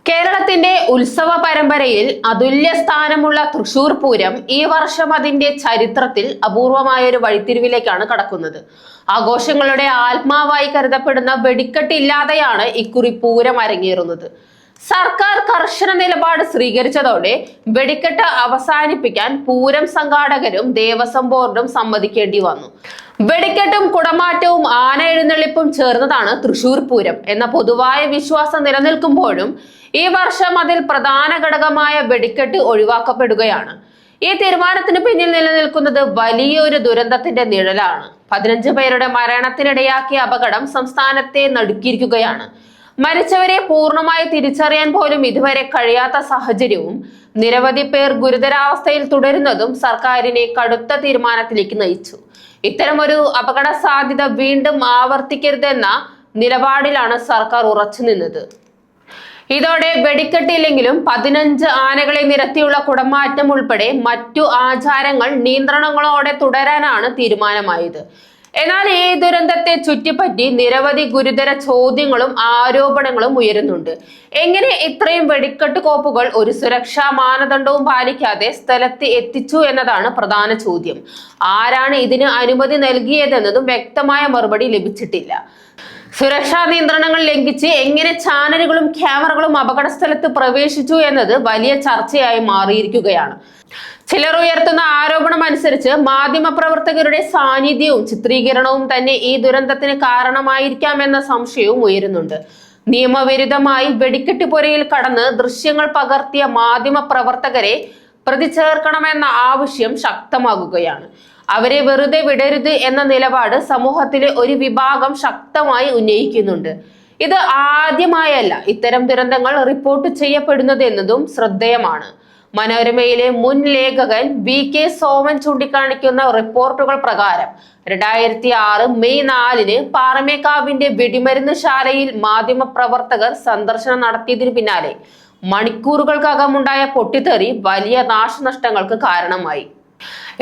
കേരളത്തിന്റെ ഉത്സവ പരമ്പരയിൽ അതുല്യ സ്ഥാനമുള്ള തൃശൂർ പൂരം ഈ വർഷം അതിന്റെ ചരിത്രത്തിൽ അപൂർവമായ ഒരു വഴിത്തിരിവിലേക്കാണ് കടക്കുന്നത്. ആഘോഷങ്ങളുടെ ആത്മാവായി കരുതപ്പെടുന്ന വെടിക്കെട്ടില്ലാതെയാണ് ഇക്കുറി പൂരം അരങ്ങേറുന്നത്. സർക്കാർ കർശന നിലപാട് സ്വീകരിച്ചതോടെ വെടിക്കെട്ട് അവസാനിപ്പിക്കാൻ പൂരം സംഘാടകരും ദേവസ്വം ബോർഡും സമ്മതിക്കേണ്ടി വന്നു. വെടിക്കെട്ടും കുടമാറ്റവും ആന എഴുന്നള്ളിപ്പും ചേർന്നതാണ് തൃശൂർ പൂരം എന്ന പൊതുവായ വിശ്വാസം നിലനിൽക്കുമ്പോഴും ഈ വർഷം അതിൽ പ്രധാന ഘടകമായ വെടിക്കെട്ട് ഒഴിവാക്കപ്പെടുകയാണ്. ഈ തീരുമാനത്തിന് പിന്നിൽ നിലനിൽക്കുന്നത് വലിയൊരു ദുരന്തത്തിന്റെ നിഴലാണ്. 15 പേരുടെ മരണത്തിനിടയാക്കിയ അപകടം സംസ്ഥാനത്തെ നടുക്കിയിരിക്കുകയാണ്. മരിച്ചവരെ പൂർണ്ണമായി തിരിച്ചറിയാൻ പോലും ഇതുവരെ കഴിയാത്ത സാഹചര്യവും നിരവധി പേർ ഗുരുതരാവസ്ഥയിൽ തുടരുന്നതും സർക്കാരിനെ കടുത്ത തീരുമാനത്തിലേക്ക് നയിച്ചു. ഇത്തരമൊരു അപകട സാധ്യത വീണ്ടും ആവർത്തിക്കരുതെന്ന നിലപാടിലാണ് സർക്കാർ ഉറച്ചു നിന്നത്. ഇതോടെ വെടിക്കെട്ടില്ലെങ്കിലും 15 ആനകളെ നിരത്തിയുള്ള കുടമാറ്റം ഉൾപ്പെടെ മറ്റു ആചാരങ്ങൾ നിയന്ത്രണങ്ങളോടെ തുടരാനാണ് തീരുമാനമായത്. എന്നാൽ ഈ ദുരന്തത്തെ ചുറ്റിപ്പറ്റി നിരവധി ഗുരുതര ചോദ്യങ്ങളും ആരോപണങ്ങളും ഉയരുന്നുണ്ട്. എങ്ങനെ ഇത്രയും വെടിക്കെട്ട് കോപ്പുകൾ ഒരു സുരക്ഷാ മാനദണ്ഡവും പാലിക്കാതെ സ്ഥലത്ത് എത്തിച്ചു എന്നതാണ് പ്രധാന ചോദ്യം. ആരാണ് ഇതിന് അനുമതി നൽകിയതെന്നതും വ്യക്തമായ മറുപടി ലഭിച്ചിട്ടില്ല. സുരക്ഷാ നിയന്ത്രണങ്ങൾ ലംഘിച്ച് എങ്ങനെ ചാനലുകളും ക്യാമറകളും അപകട സ്ഥലത്ത് പ്രവേശിച്ചു എന്നത് വലിയ ചർച്ചയായി മാറിയിരിക്കുകയാണ്. ചിലർ ഉയർത്തുന്ന ആരോപണം അനുസരിച്ച് മാധ്യമപ്രവർത്തകരുടെ സാന്നിധ്യവും ചിത്രീകരണവും തന്നെ ഈ ദുരന്തത്തിന് കാരണമായിരിക്കാമെന്ന സംശയവും ഉയരുന്നുണ്ട്. നിയമവിരുദ്ധമായി വെടിക്കെട്ട് പുരയിൽ കടന്ന് ദൃശ്യങ്ങൾ പകർത്തിയ മാധ്യമപ്രവർത്തകരെ പ്രതി ചേർക്കണമെന്ന ആവശ്യം ശക്തമാകുകയാണ്. അവരെ വെറുതെ വിടരുത് എന്ന നിലപാട് സമൂഹത്തിലെ ഒരു വിഭാഗം ശക്തമായി ഉന്നയിക്കുന്നുണ്ട്. ഇത് ആദ്യമായല്ല ഇത്തരം ദുരന്തങ്ങൾ റിപ്പോർട്ട് ചെയ്യപ്പെടുന്നത് എന്നതും ശ്രദ്ധേയമാണ്. മനോരമയിലെ മുൻ ലേഖകൻ VK സോമൻ ചൂണ്ടിക്കാണിക്കുന്ന റിപ്പോർട്ടുകൾ പ്രകാരം 2006 മെയ് 4 പാറമേക്കാവിന്റെ വെടിമരുന്ന് ശാലയിൽ മാധ്യമപ്രവർത്തകർ സന്ദർശനം നടത്തിയതിനു പിന്നാലെ മണിക്കൂറുകൾക്കകമുണ്ടായ പൊട്ടിത്തെറി വലിയ നാശനഷ്ടങ്ങൾക്ക് കാരണമായി.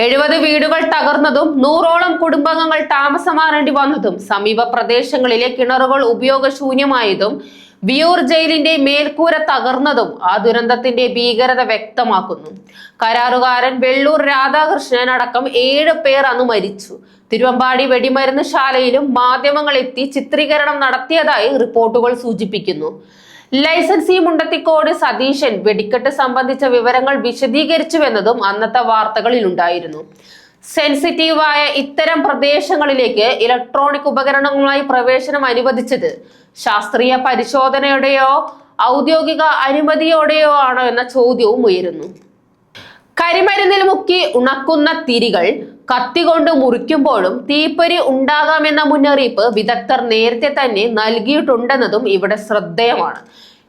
70 വീടുകൾ തകർന്നതും 100ഓളം കുടുംബാംഗങ്ങൾ താമസം മാറേണ്ടി വന്നതും സമീപ പ്രദേശങ്ങളിലെ കിണറുകൾ ഉപയോഗശൂന്യമായതും വിയൂർ ജയിലിന്റെ മേൽക്കൂര തകർന്നതും ആ ദുരന്തത്തിന്റെ ഭീകരത വ്യക്തമാക്കുന്നു. കരാറുകാരൻ വെള്ളൂർ രാധാകൃഷ്ണൻ അടക്കം 7 പേർ അന്ന് മരിച്ചു. തിരുവമ്പാടി വെടിമരുന്ന് ശാലയിലും മാധ്യമങ്ങൾ എത്തി ചിത്രീകരണം നടത്തിയതായി റിപ്പോർട്ടുകൾ സൂചിപ്പിക്കുന്നു. ലൈസൻസി മുണ്ടത്തിക്കോട് സതീശൻ വെടിക്കെട്ട് സംബന്ധിച്ച വിവരങ്ങൾ വിശദീകരിച്ചുവെന്നതും അന്നത്തെ വാർത്തകളിൽ ഉണ്ടായിരുന്നു. സെൻസിറ്റീവായ ഇത്തരം പ്രദേശങ്ങളിലേക്ക് ഇലക്ട്രോണിക് ഉപകരണങ്ങളുമായി പ്രവേശനം അനുവദിച്ചത് ശാസ്ത്രീയ പരിശോധനയോടെയോ ഔദ്യോഗിക അനുമതിയോടെയോ ആണോ എന്ന ചോദ്യവും ഉയരുന്നു. കരിമരുന്നിൽ മുക്കി ഉണക്കുന്ന തിരികൾ കത്തികൊണ്ട് മുറിക്കുമ്പോഴും തീപ്പൊരി ഉണ്ടാകാമെന്ന മുന്നറിയിപ്പ് വിദഗ്ധർ നേരത്തെ തന്നെ നൽകിയിട്ടുണ്ടെന്നതും ഇവിടെ ശ്രദ്ധേയമാണ്.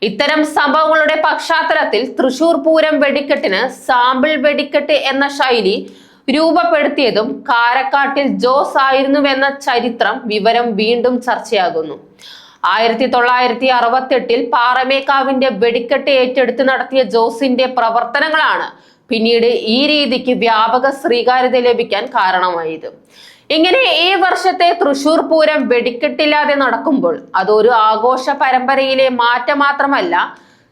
ഇത്തരം സംഭവങ്ങളുടെ പശ്ചാത്തലത്തിൽ തൃശൂർ പൂരം വെടിക്കെട്ടിന് സാമ്പിൾ വെടിക്കെട്ട് എന്ന ശൈലി രൂപപ്പെടുത്തിയതും കാരക്കാട്ടിൽ ജോസ് ആയിരുന്നുവെന്ന ചരിത്രം വിവരം വീണ്ടും ചർച്ചയാകുന്നു. 1968 പാറമേക്കാവിന്റെ വെടിക്കെട്ട് ഏറ്റെടുത്ത് നടത്തിയ ജോസിന്റെ പ്രവർത്തനങ്ങളാണ് പിന്നീട് ഈ രീതിക്ക് വ്യാപക സ്വീകാര്യത ലഭിക്കാൻ കാരണമായത്. ഇങ്ങനെ ഈ വർഷത്തെ തൃശൂർ പൂരം വെടിക്കെട്ടില്ലാതെ നടക്കുമ്പോൾ അതൊരു ആഘോഷ പരമ്പരയിലെ മാറ്റം മാത്രമല്ല,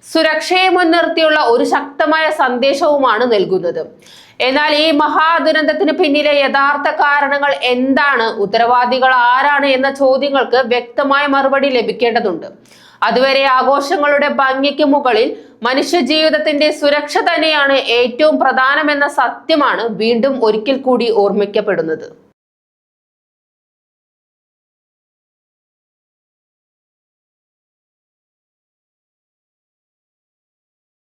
സുരക്ഷയെ മുൻനിർത്തിയുള്ള ഒരു ശക്തമായ സന്ദേശവുമാണ് നൽകുന്നത്. എന്നാൽ ഈ മഹാദുരന്തത്തിന് പിന്നിലെ യഥാർത്ഥ കാരണങ്ങൾ എന്താണ്, ഉത്തരവാദികൾ ആരാണ് എന്ന ചോദ്യങ്ങൾക്ക് വ്യക്തമായ മറുപടി ലഭിക്കേണ്ടതുണ്ട്. അതുവരെ ആഘോഷങ്ങളുടെ ഭംഗിക്ക് മുകളിൽ മനുഷ്യജീവിതത്തിന്റെ സുരക്ഷ തന്നെയാണ് ഏറ്റവും പ്രധാനമെന്ന സത്യമാണ് വീണ്ടും ഒരിക്കൽ കൂടി ഓർമ്മിക്കപ്പെടുന്നത്.